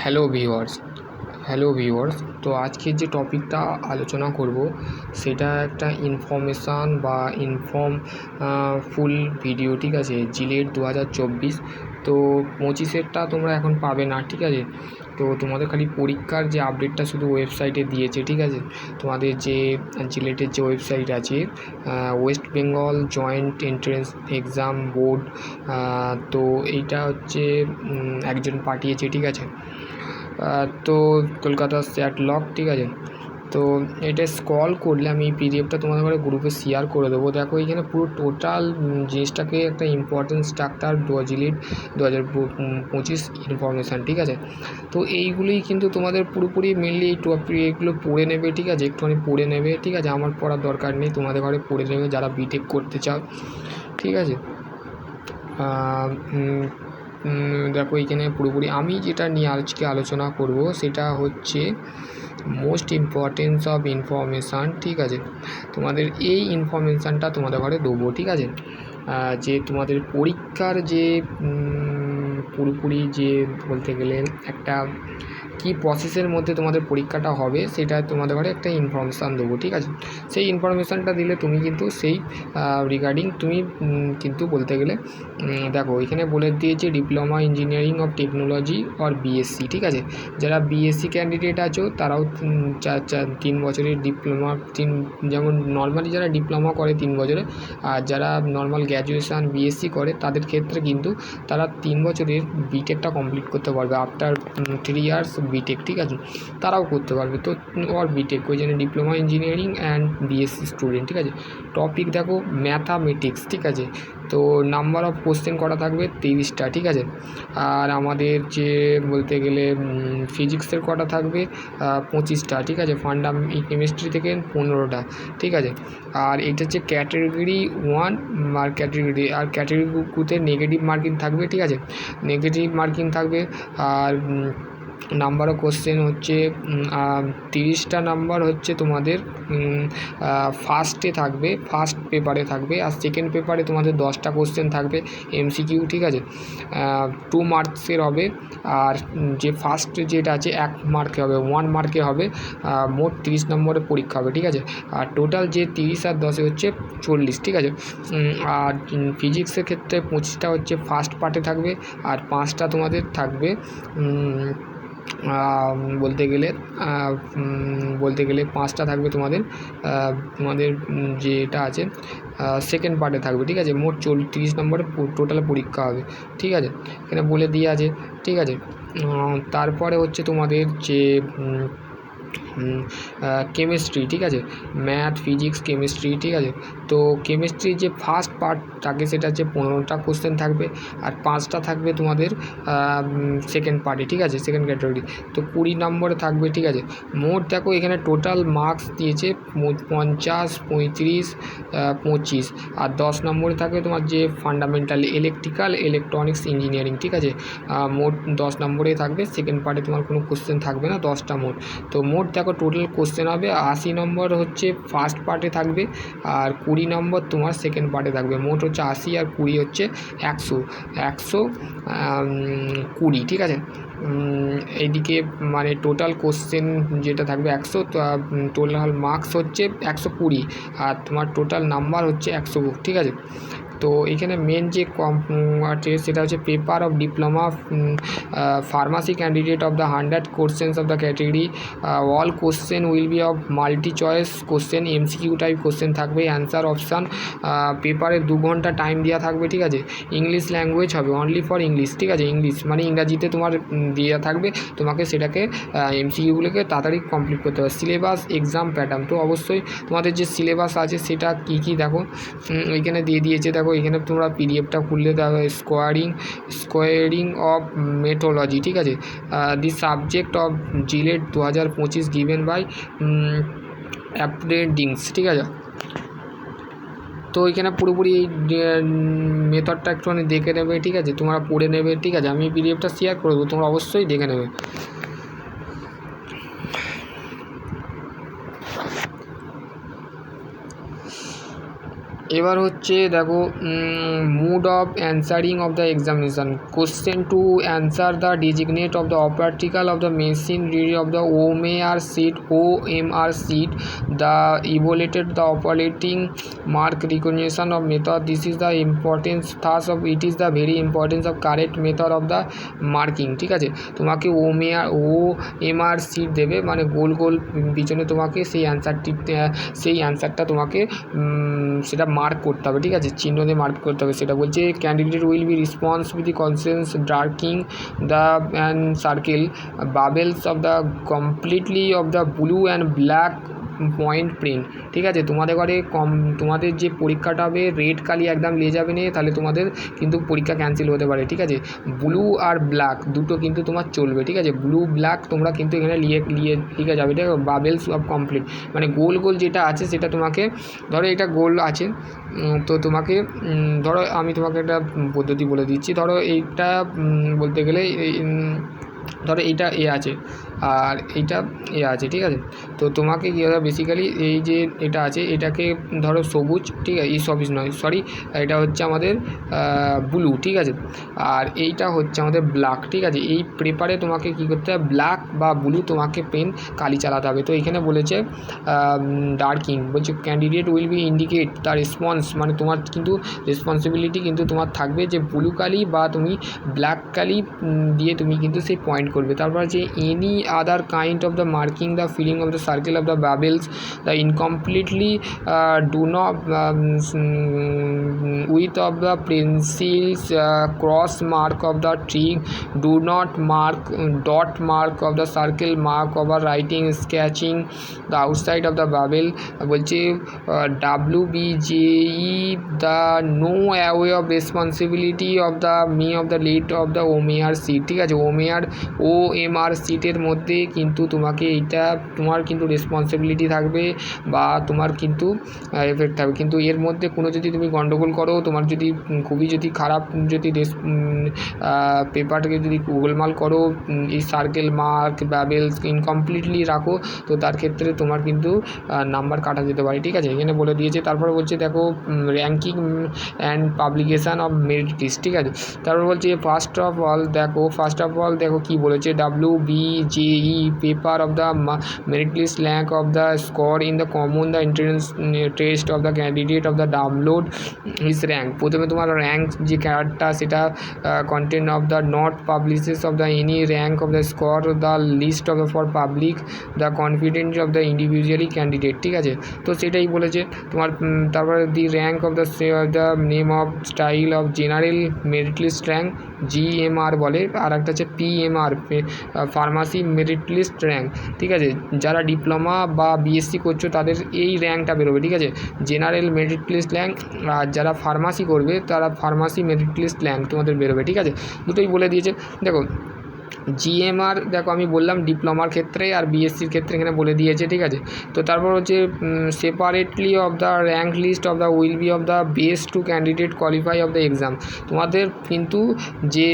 Hello viewers, তো আজকের যে টপিকটা আলোচনা করব সেটা একটা ইনফরমেশান বা ফুল ভিডিও, ঠিক আছে। জিলেট 2024 তো 25-এরটা তোমরা এখন পাবে না, ঠিক আছে। তো তোমাদের খালি পরীক্ষার যে আপডেটটা শুধু ওয়েবসাইটে দিয়েছে, ঠিক আছে। তোমাদের যে জিলেটের যে ওয়েবসাইট আছে, West Bengal joint entrance exam board, তো এইটা হচ্ছে একজন পাঠিয়েছে, ঠিক আছে। তো কলকাতা স্যাট লক, ঠিক আছে। তো এটা স্ক্রল করলে আমি এই পিডিএফটা তোমাদের ঘরে গ্রুপে শেয়ার করে দেবো। দেখো এখানে পুরো টোটাল জিনিসটাকে একটা ইম্পর্টেন্ট স্ট্রাকচার জিলেট 2025 ইনফরমেশান, ঠিক আছে। তো এইগুলোই কিন্তু তোমাদের পুরোপুরি মেনলি এই টপিক এগুলো পড়ে নেবে, ঠিক আছে। একটুখানি পড়ে নেবে, ঠিক আছে। আমার পড়ার দরকার নেই, তোমাদের ঘরে পড়ে নেবে যারা বিটেক করতে চাও, ঠিক আছে। দেখো এখানে পুরোপুরি আমি যেটা নিয়ে আজকে আলোচনা করব সেটা হচ্ছে মোস্ট ইম্পর্টেন্স অফ ইনফরমেশান, ঠিক আছে। তোমাদের এই ইনফরমেশানটা তোমাদের ঘরে দেবো, ঠিক আছে। যে তোমাদের পরীক্ষার যে পুরোপুরি যে বলতে গেলে একটা কী প্রসেসের মধ্যে তোমাদের পরীক্ষাটা হবে সেটা তোমাদের ঘরে একটা ইনফরমেশান দেবো, ঠিক আছে। সেই ইনফরমেশানটা দিলে তুমি কিন্তু সেই রিগার্ডিং তুমি কিন্তু বলতে গেলে দেখো এখানে বলে দিয়েছে diploma engineering of technology or BSc, ঠিক আছে। যারা বিএসসি ক্যান্ডিডেট আছো তারাও 3 বছরের ডিপ্লোমা, যেমন নর্মালি যারা ডিপ্লোমা করে 3 বছরে, আর যারা নর্মাল গ্র্যাজুয়েশান বিএসসি করে তাদের ক্ষেত্রে কিন্তু তারা 3 বছরের বিটেকটা কমপ্লিট করতে পারবে। আফটার 3 ইয়ার্স বিটেক, ঠিক আছে, তারাও করতে পারবে। তো ওর বিটেক ওই জন্য diploma engineering and BSc student, ঠিক আছে। টপিক দেখো ম্যাথামেটিক্স, ঠিক আছে। তো নাম্বার অফ কোশ্চেন করা থাকবে 30টা, ঠিক আছে। আর আমাদের যে বলতে গেলে ফিজিক্সের কটা থাকবে 25টা, ঠিক আছে। কেমিস্ট্রি থেকে 15টা, ঠিক আছে। আর এটা হচ্ছে ক্যাটেগরি 1 আর ক্যাটেগরি 2তে নেগেটিভ মার্কিং থাকবে, ঠিক আছে। নেগেটিভ মার্কিং থাকবে। আর নাম্বার অফ কোশ্চেন হচ্ছে 30টা নাম্বার হচ্ছে তোমাদের ফার্স্টে থাকবে, ফার্স্ট পেপারে থাকবে। আর সেকেন্ড পেপারে তোমাদের 10টা কোশ্চেন থাকবে এমসিকিউ, ঠিক আছে। 2 মার্কসের হবে। আর যে ফার্স্ট যেটা আছে 1 মার্কে হবে, 1 মার্কে হবে। মোট 30 নম্বরের পরীক্ষা হবে, ঠিক আছে। আর টোটাল যে 30 আর 10 হচ্ছে 40, ঠিক আছে। আর ফিজিক্সের ক্ষেত্রে 25টা হচ্ছে ফার্স্ট পার্টে থাকবে। আর 5টা তোমাদের থাকবে বলতে গেলে 5টা থাকবে তোমাদের যেটা আছে সেকেন্ড পার্টে থাকবে, ঠিক আছে। মোট 30 নম্বরের টোটাল পরীক্ষা হবে, ঠিক আছে। এখানে বলে দিয়ে আছে, ঠিক আছে। তারপরে হচ্ছে তোমাদের যে কেমিস্ট্রি, ঠিক আছে। ম্যাথ ফিজিক্স কেমিস্ট্রি, ঠিক আছে। তো কেমিস্ট্রির যে ফার্স্ট পার্ট থাকে সেটা হচ্ছে 15টা কোশ্চেন থাকবে। আর 5টা থাকবে তোমাদের সেকেন্ড পার্টে, ঠিক আছে, সেকেন্ড ক্যাটাগরি। তো 20 নম্বরে থাকবে, ঠিক আছে। মোট দেখো এখানে টোটাল মার্কস দিয়েছে 50, 35, 25। আর 10 নম্বরে থাকবে তোমার যে ফান্ডামেন্টাল ইলেকট্রিক্যাল ইলেকট্রনিক্স ইঞ্জিনিয়ারিং, ঠিক আছে। মোট 10 নম্বরে থাকবে। সেকেন্ড পার্টে তোমার কোনো কোশ্চেন থাকবে না, 10টা মোট। তো মোট দেখো টোটাল কোশ্চেন হবে 80 নম্বর হচ্ছে ফার্স্ট পার্টে থাকবে। আর 20 নম্বর তোমার সেকেন্ড পার্টে থাকবে। মোট হচ্ছে 80 আর 20 হচ্ছে 120, ঠিক আছে। এইদিকে মানে টোটাল কোশ্চেন যেটা থাকবে 100, টোটাল মার্কস হচ্ছে 120। আর তোমার টোটাল নাম্বার হচ্ছে 100, ঠিক আছে। তো এখানে মেন যে আছে সেটা হচ্ছে paper of diploma pharmacy candidate of the 100 questions of the category. All question will be of multi choice question, MCQ type question থাকবে। অ্যান্সার অপশান পেপারে 2 ঘন্টা টাইম দেওয়া থাকবে, ঠিক আছে। ইংলিশ ল্যাঙ্গুয়েজ হবে, অনলি ফর ইংলিশ, ঠিক আছে। ইংলিশ মানে ইংরাজিতে তোমার দেওয়া থাকবে, তোমাকে সেটাকে এমসিকিউগুলোকে তাড়াতাড়ি কমপ্লিট করতে হবে। সিলেবাস এক্সাম প্যাটার্ন, তো অবশ্যই তোমাদের যে সিলেবাস আছে সেটা কী দেখো এইখানে দিয়ে দিয়েছে। দেখো এখানে তোমরা পিডিএফটা খুললে দেখো স্কোয়ারিং অফ মেথোলজি, ঠিক আছে। The subject of JELET 2025 given by অ্যাপ্রেন্ডিংস, ঠিক আছে। তো এখানে পুরোপুরি এই মেথডটা একটুখানি দেখে নেবে, ঠিক আছে। তোমরা পড়ে নেবে, ঠিক আছে। আমি পিডিএফটা শেয়ার করে দেবো, তোমরা অবশ্যই দেখে নেবে। এবার হচ্ছে দেখো mode of answering of the examination question to answer the designate of the optical of the machine ready of the OMR sheet the evaluated the operating mark recognition of method. This is the importance thus of it is the very importance of correct method of the marking. ঠিক আছে, তোমাকে OMR sheet দেবে, মানে গোল গোল পিছনে তোমাকে সেই অ্যান্সারটা তোমাকে সেটা মার্ক করতে হবে। ঠিক আছে, চিহ্ন দিয়ে মার্ক করতে হবে। সেটা বলছে candidate will be response with the concerns darking the and circle bubbles of the completely of the blue and black point print. ঠিক আছে, তোমাদের যে পরীক্ষাটা হবে রেড কালি একদম নিয়ে যাবে না, তাহলে তোমাদের কিন্তু পরীক্ষা ক্যান্সেল হতে পারে। ঠিক আছে, ব্লু আর ব্ল্যাক দুটো কিন্তু তোমার চলবে। ঠিক আছে, ব্লু ব্ল্যাক তোমরা কিন্তু এখানে লিখে যাবে। ঠিক আছে, বাবেলস অফ কমপ্লিট মানে গোল গোল যেটা আছে সেটা তোমাকে, ধরো এটা গোল আছে, তো তোমাকে ধরো আমি তোমাকে একটা পদ্ধতি বলে দিচ্ছি। ধরো এইটা বলতে গেলে ধরো এইটা আছে আর এইটা আছে। ঠিক আছে, তো তোমাকে কী হবে, বেসিক্যালি এই যে এটা আছে এটাকে ধরো সবুজ, ঠিক আছে, সরি এটা হচ্ছে আমাদের ব্লু। ঠিক আছে, আর এইটা হচ্ছে আমাদের ব্ল্যাক। ঠিক আছে, এই পেপারে তোমাকে কী করতে হবে, ব্ল্যাক বা ব্লু তোমাকে পেন কালি চালাতে হবে। তো এখানে বলেছে ডার্কিং, বলছে candidate will B indicate the response, মানে তোমার কিন্তু রেসপন্সিবিলিটি কিন্তু তোমার থাকবে যে ব্লু কালি বা তুমি ব্ল্যাক কালি দিয়ে তুমি কিন্তু সেই পয়েন্ট করবে। তারপর যে any other kind of the marking the filling of the circle of the bubbles the incompletely do not with of the pencils cross mark of the tree do not mark dot mark of the circle mark over writing sketching the outside of the bubble. বলছে WBJE the no away of responsibility of the of the late of the OMR sheet। ঠিক আছে, OMR sheet-এর মধ্যে কিন্তু তোমাকে এইটা তোমার কিন্তু responsibility থাকবে বা তোমার কিন্তু এফেক্ট থাকবে। কিন্তু এর মধ্যে কোনো যদি তুমি গণ্ডগোল করো, তোমার যদি খুবই যদি খারাপ যদি পেপারটাকে যদি গোলমাল করো, এই সার্কেল মার্ক বাবেলস ইনকমপ্লিটলি রাখো, তো তার ক্ষেত্রে তোমার কিন্তু নাম্বার কাটা যেতে পারে। ঠিক আছে, এখানে বলে দিয়েছে। তারপরে বলছে দেখো ranking and publication of merit list. ঠিক আছে, তারপর বলছে ফার্স্ট অফ অল দেখো কী বলেছে, WBJE paper of the merit list rank of the score in the common the entrance test of the candidate of the download is rank. প্রথমে তোমার rank যে কার্ডটা সেটা content of the not publishes of the any rank of the score the list of the for public the confidence of the individually candidate. ঠিক আছে, তো সেটাই বলেছে তোমার। তারপরে the rank of the name of style of general merit list rank GMR বলে, আর একটা হচ্ছে PMR pharmacy merit list rank. ঠিক আছে, যারা ডিপ্লোমা বা BSc করছো তাদের এই র্যাঙ্কটা বেরোবে। ঠিক আছে, জেনারেল মেরিট লিস্ট র্যাঙ্ক, আর যারা ফার্মাসি করবে তারা ফার্মাসি মেরিট লিস্ট র্যাঙ্ক তোমাদের বেরোবে। ঠিক আছে, দুটোই বলে দিয়েছে। দেখো GMR দেখো আমি বললাম ডিপ্লোমার ক্ষেত্রে আর BScর ক্ষেত্রে এখানে বলে দিয়েছে। ঠিক আছে, তো তারপর হচ্ছে separately of the rank list of the will be of the best two candidate qualify of the exam. তোমাদের কিন্তু যে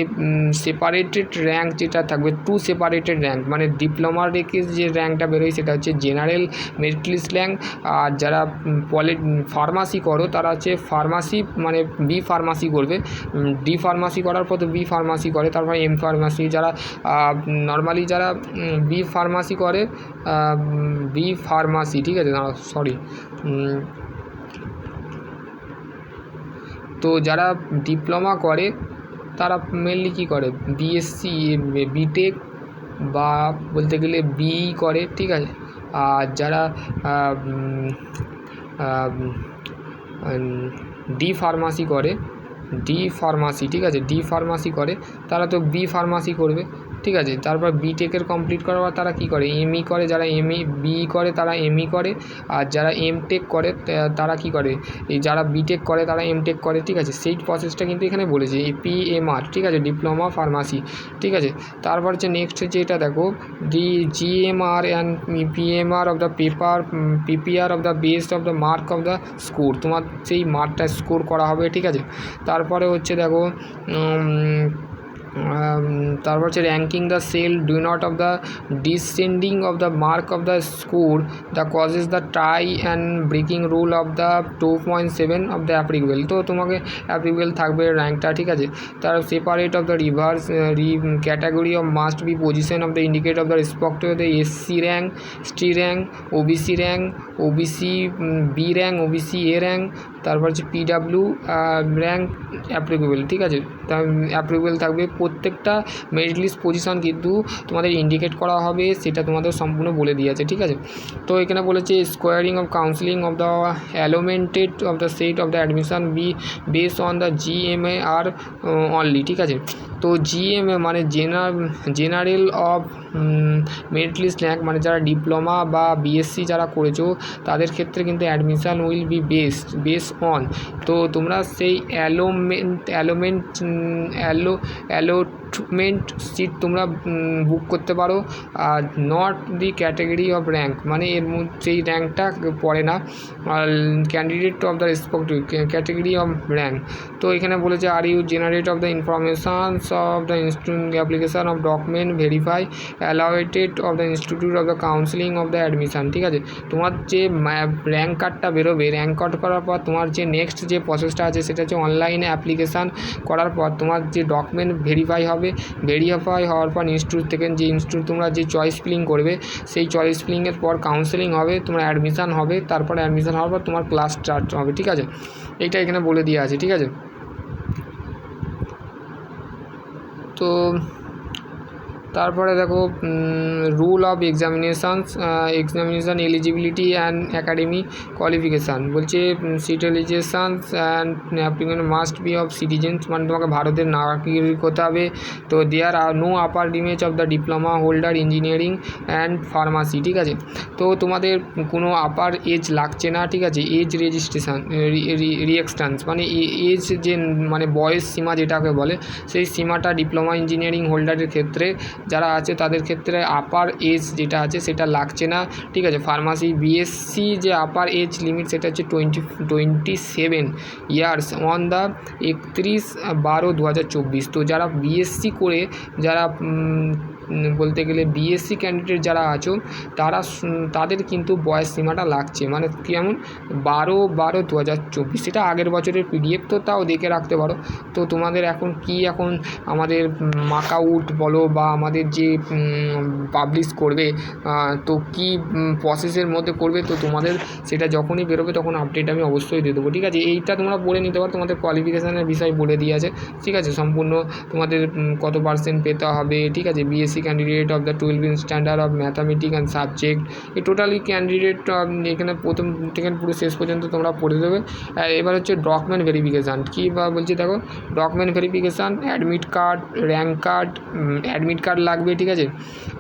সেপারেটেড র্যাঙ্ক যেটা থাকবে, টু সেপারেটেড র্যাঙ্ক, মানে ডিপ্লোমার রেখে যে র্যাঙ্কটা বেরোয় সেটা হচ্ছে জেনারেল মেরিট লিস্ট র্যাঙ্ক, আর যারা ফার্মাসি করো তারা হচ্ছে ফার্মাসি মানে B ফার্মাসি করবে, D ফার্মাসি করার পর তো B ফার্মাসি করে, তারপর M ফার্মাসি। যারা নর্মালি যারা B ফার্মাসি করে B ফার্মাসি, ঠিক আছে, সরি, তো যারা ডিপ্লোমা করে তারা মেনলি কী করে, BSc বিটেক বা বলতে গেলে BE করে। ঠিক আছে, আর যারা D ফার্মাসি করে, D ফার্মাসি, ঠিক আছে, D ফার্মাসি করে তারা তো B ফার্মাসি করবে। ঠিক আছে, তারপর বিটেকের কমপ্লিট করার পর তারা কী করে, ME করে। যারা BE করে তারা ME করে, আর যারা MTech করে তারা কী করে, এই যারা বিটেক করে তারা MTech করে। ঠিক আছে, সেই প্রসেসটা কিন্তু এখানে বলেছে PMR। ঠিক আছে, ডিপ্লোমা ফার্মাসি। ঠিক আছে, তারপর হচ্ছে নেক্সট হচ্ছে এটা দেখো দি GMR and PMR of the PPR of the best of the mark of the score, তোমার সেই মার্কটা স্কোর করা হবে। ঠিক আছে, তারপরে হচ্ছে দেখো তারপর হচ্ছে ranking the cell do not of the descending of the mark of the score the causes the tie and breaking rule of the 2.7 of the applicable. তো তোমাকে অ্যাপ্লিকেবল থাকবে র্যাঙ্কটা, ঠিক আছে। তার separate of the reverse category of must be position of the indicate of the respect of the SC rank, ST rank, OBC rank, OBC B rank, OBC A rank, তারপর হচ্ছে PW rank applicable, ঠিক আছে। তা applicable থাকবে প্রত্যেকটা merit list position কিন্তু তোমাদের indicate করা হবে, সেটা তোমাদের সম্পূর্ণ বলে দিয়েছে, ঠিক আছে। তো এখানে বলেছে scoring of counselling of the allotted of the set of the admission be base on the GMA আর অনলি, ঠিক আছে। তো জিএমএ মানে general of merit list rank, মানে যারা ডিপ্লোমা বা বিএসসি যারা করেছো তাদের ক্ষেত্রে কিন্তু admission will be base on. তো তোমরা সেই অ্যালোটমেন্ট সিট তোমরা বুক করতে পারো, আর not the category of rank, মানে এর মধ্যে সেই র্যাঙ্কটা পড়ে না, আর candidate of the respective category of rank. তো এখানে বলেছে are you generate of the informations of the application of document verify allotted of the institute of the counselling of the admission, ঠিক আছে। তোমার যে র্যাঙ্ক কার্ডটা বেরোবে, র্যাঙ্ক কার্ড করার পর তোমার যে নেক্সট যে প্রসেসটা আছে সেটা হচ্ছে অনলাইনে অ্যাপ্লিকেশান করার পর তোমার যে ডকুমেন্ট ভেরিফাই হওয়ার পর ইনস্টিটিউট থেকে যে ইনস্টিটিউট তোমরা যে চয়েস ফিলিং করবে, সেই চয়েস ফিলিংয়ের পর কাউন্সেলিং হবে, তোমার অ্যাডমিশান হবে, তারপর অ্যাডমিশান হওয়ার পর তোমার ক্লাস স্টার্ট হবে, ঠিক আছে। এইটা এখানে বলে দেওয়া আছে, ঠিক আছে। তো তারপরে দেখো rule of examination eligibility and academy qualification বলছে citizens and applicant must be of citizens, মানে তোমাকে ভারতের নাগরিক হতে হবে। তো there are no upper limit of the diploma holder engineering and pharmacy, ঠিক আছে। তো তোমাদের কোনো আপার এজ লাগছে না, ঠিক আছে। এজ রেজিস্ট্রেশন রিএক্সটেন্স মানে এজ যে মানে বয়স সীমা যেটাকে বলে, সেই সীমাটা ডিপ্লোমা ইঞ্জিনিয়ারিং হোল্ডারের ক্ষেত্রে যারা আছে তাদের ক্ষেত্রে আপার এজ যেটা আছে সেটা লাগছে না, ঠিক আছে। ফার্মাসি বিএসসি যে আপার এজ লিমিট সেটা হচ্ছে 27 ইয়ার্স অন দ্য 31/12/2024। তো যারা বিএসসি করে যারা বলতে গেলে বিএসসি ক্যান্ডিডেট যারা আছো তাদের কিন্তু বয়স সীমাটা লাগছে, মানে কেমন 12/12/2024, সেটা আগের বছরের পিডিএফ, তো তাও দেখে রাখতে পারো। তো তোমাদের এখন আমাদের মার্কআউট বলো বা আমাদের যে পাবলিশ করবে, তো কি প্রসেসের মধ্যে করবে, তো তোমাদের সেটা যখনই বেরোবে তখন আপডেট আমি অবশ্যই দিয়ে দেবো, ঠিক আছে। এইটা তোমরা পড়ে নিতে পারো, তোমাদের কোয়ালিফিকেশানের বিষয় বলে দিয়ে আছে, ঠিক আছে। সম্পূর্ণ তোমাদের কত পার্সেন্ট পেতে হবে, ঠিক আছে। BSc candidate of the 12 standard of mathematics and subject, এই টোটালি ক্যান্ডিডেট এখানে প্রথম থেকে পুরো শেষ পর্যন্ত তোমরা পড়ে দেবে। এবার হচ্ছে ডকুমেন্ট ভেরিফিকেশান, কী বা বলছি দেখো, document verification admit card, rank card, admit card লাগবে, ঠিক আছে।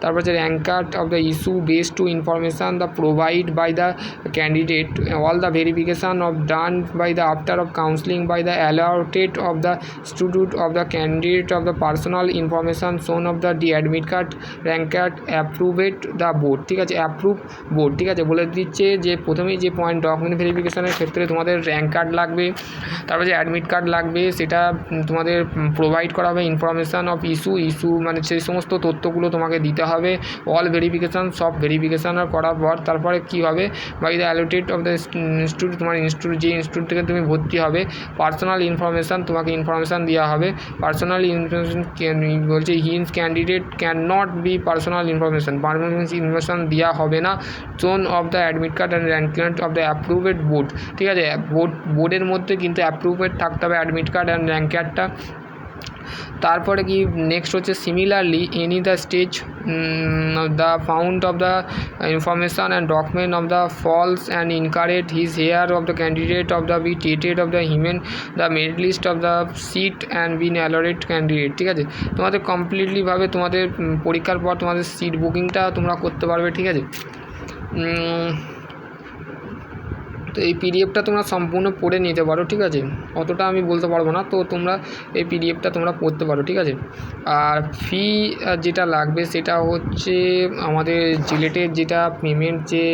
তারপর হচ্ছে rank card of the issue base to information the provide by the candidate all the verification of done by the after of counselling by the allotted of the institute of the candidate of the personal information shown of the admit card rank card approved the board, ঠিক আছে। Approve board, ঠিক আছে। বলে দিচ্ছে যে প্রথমেই যে point document ভেরিফিকেশানের ক্ষেত্রে তোমাদের র্যাঙ্ক কার্ড লাগবে, তারপরে যে অ্যাডমিট কার্ড লাগবে সেটা তোমাদের প্রোভাইড করা হবে, ইনফরমেশান অফ ইস্যু মানে সেই সমস্ত তথ্যগুলো তোমাকে দিতে হবে। অল ভেরিফিকেশান সব ভেরিফিকেশান করার পর তারপরে কী হবে, by the allotted of the institute, তোমার যে ইনস্টিটিউট থেকে তুমি ভর্তি হবে, পার্সোনাল ইনফরমেশান তোমাকে ইনফরমেশান দেওয়া হবে। পার্সোনাল ইনফরমেশান বলছে hence candidate can not be personal information দেওয়া হবে না। Zone of the admit card and rank card of the approved board, ঠিক আছে। বোর্ডের মধ্যে কিন্তু অ্যাপ্রুভেড থাকতে হবে অ্যাডমিট কার্ড অ্যান্ড র্যাঙ্ক কার্ডটা। তারপরে কি নেক্সট হচ্ছে similarly any the stage the found of the information and document of the false and incorrect his here of the candidate of the be stated of the him in the merit list of the seat and been allotted candidate, ঠিক আছে। তোমাদের কমপ্লিটলিভাবে তোমাদের পরীক্ষার পর তোমাদের seat বুকিংটা তোমরা করতে পারবে, ঠিক আছে। তো এই পিডিএফটা তোমরা সম্পূর্ণ পড়ে নিতে পারো, ঠিক আছে। অতটা আমি বলতে পারবো না, তো তোমরা এই পিডিএফটা তোমরা পড়তে পারো, ঠিক আছে। আর ফি যেটা লাগবে সেটা হচ্ছে আমাদের জিলেটের যেটা পেমেন্ট যে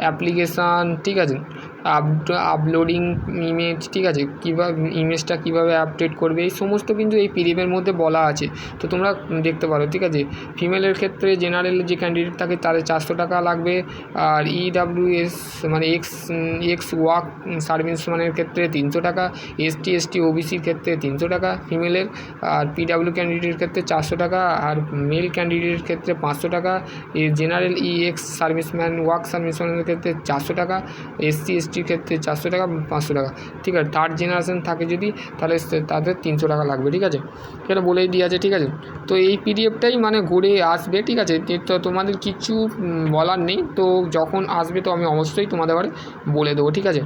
অ্যাপ্লিকেশান, ঠিক আছে। আপলোডিং ইমেজ, ঠিক আছে, কীভাবে ইমেজটা কীভাবে আপডেট করবে, এই সমস্ত কিন্তু এই পিডিএফের মধ্যে বলা আছে, তো তোমরা দেখতে পারো, ঠিক আছে। ফিমেলের ক্ষেত্রে জেনারেল যে ক্যান্ডিডেট থাকে তাদের 400 টাকা লাগবে, আর EWS মানে এক্স ওয়ার্ক সার্ভিসম্যানের ক্ষেত্রে 300 টাকা, ST OBCর ক্ষেত্রে 300 টাকা ফিমেলের, আর PW ক্যান্ডিডেটের ক্ষেত্রে 400 টাকা, আর মেল ক্যান্ডিডেটের ক্ষেত্রে 500 টাকা, জেনারেল EX সার্ভিসম্যান ওয়ার্ক সার্ভিসম্যানের ক্ষেত্রে 400 টাকা, SCSTর ক্ষেত্রে 400 টাকা, 500 টাকা, ঠিক আছে। থার্ড জেনারেশন থাকে যদি তাহলে তাদের 300 টাকা লাগবে, ঠিক আছে, এটা বলেই দিয়ে আছে, ঠিক আছে। তো এই পিডিএফটাই মানে ঘুরে আসবে, ঠিক আছে, তো তোমাদের কিছু বলার নেই, তো যখন আসবে তো আমি অবশ্যই তোমাদের বলে দেবো, ঠিক আছে।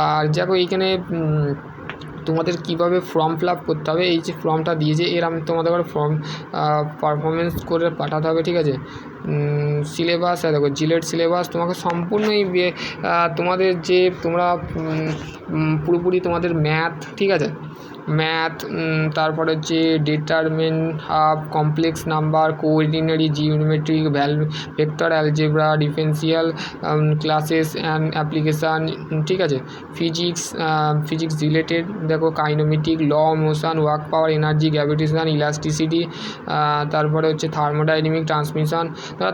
আর দেখো এইখানে তোমাদের কীভাবে ফর্ম ফিল আপ করতে হবে, এই যে ফর্মটা দিয়েছে এর আমি তোমাদের ফর্ম পারফরমেন্স করে পাঠাতে হবে, ঠিক আছে। সিলেবাস দেখো, জিলেট সিলেবাস তোমাকে সম্পূর্ণ এই তোমাদের যে তোমরা পুরোপুরি তোমাদের ম্যাথ, ঠিক আছে, ম্যাথ, তারপরে হচ্ছে determinant half, complex number, coordinate, geometric, vector algebra, differential classes and application, ঠিক আছে, ফিজিক্স রিলেটেড দেখো, kinematic, law motion, work power, energy, gravitation, elasticity, তারপরে হচ্ছে থার্মোডাইনামিক, ট্রান্সমিশন।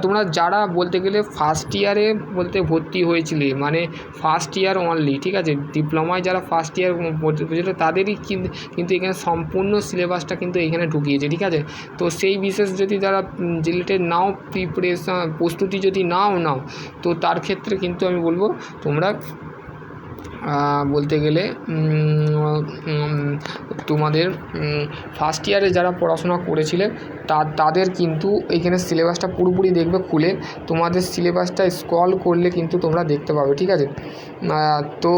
তোমরা যারা বলতে গেলে ফার্স্ট ইয়ারে বলতে ভর্তি হয়েছিলে, মানে ফার্স্ট ইয়ার অনলি, ঠিক আছে, ডিপ্লোমায় যারা ফার্স্ট ইয়ার ভর্তি হয়েছিল তাদেরই কিন্তু এখানে সম্পূর্ণ সিলেবাসটা কিন্তু এখানে ঢুকিয়েছে, ঠিক আছে। তো সেই বিশেষ যদি যারা রিলেটেড নাও, প্রস্তুতি যদি নাও তো তার ক্ষেত্রে কিন্তু আমি বলবো তোমরা বলতে গেলে তোমাদের ফার্স্ট ইয়ারে যারা পড়াশোনা করেছিলে তাদের কিন্তু এইখানে সিলেবাসটা পুরোপুরি দেখবে খুলে, তোমাদের সিলেবাসটা স্ক্রল করলে কিন্তু তোমরা দেখতে পাবে, ঠিক আছে। তো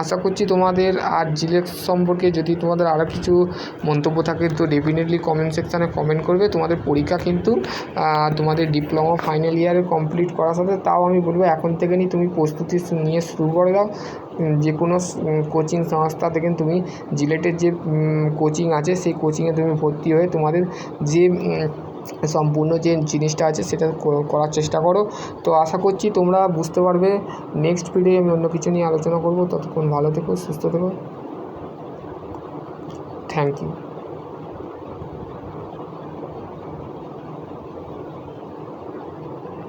আশা করছি তোমাদের আর জিলেট সম্পর্কে যদি তোমাদের আরও কিছু মন্তব্য থাকে তো ডেফিনেটলি কমেন্ট সেকশানে কমেন্ট করবে। তোমাদের পরীক্ষা কিন্তু তোমাদের ডিপ্লোমা ফাইনাল ইয়ারে কমপ্লিট করার সাথে, তাও আমি বলবো এখন থেকে তুমি প্রস্তুতি নিয়ে শুরু করে দাও। যে কোনো কোচিং সংস্থা থেকে তুমি জিলেটের যে কোচিং আছে সেই কোচিংয়ে তুমি ভর্তি হয়ে তোমাদের যে সম্পূর্ণ যে জিনিসটা আছে সেটা করার চেষ্টা করো। তো আশা করছি তোমরা বুঝতে পারবে। নেক্সট ভিডিওয়ে আমি অন্য কিছু নিয়ে আলোচনা করব। ততক্ষণ ভালো থেকো, সুস্থ থেকো। Thank you.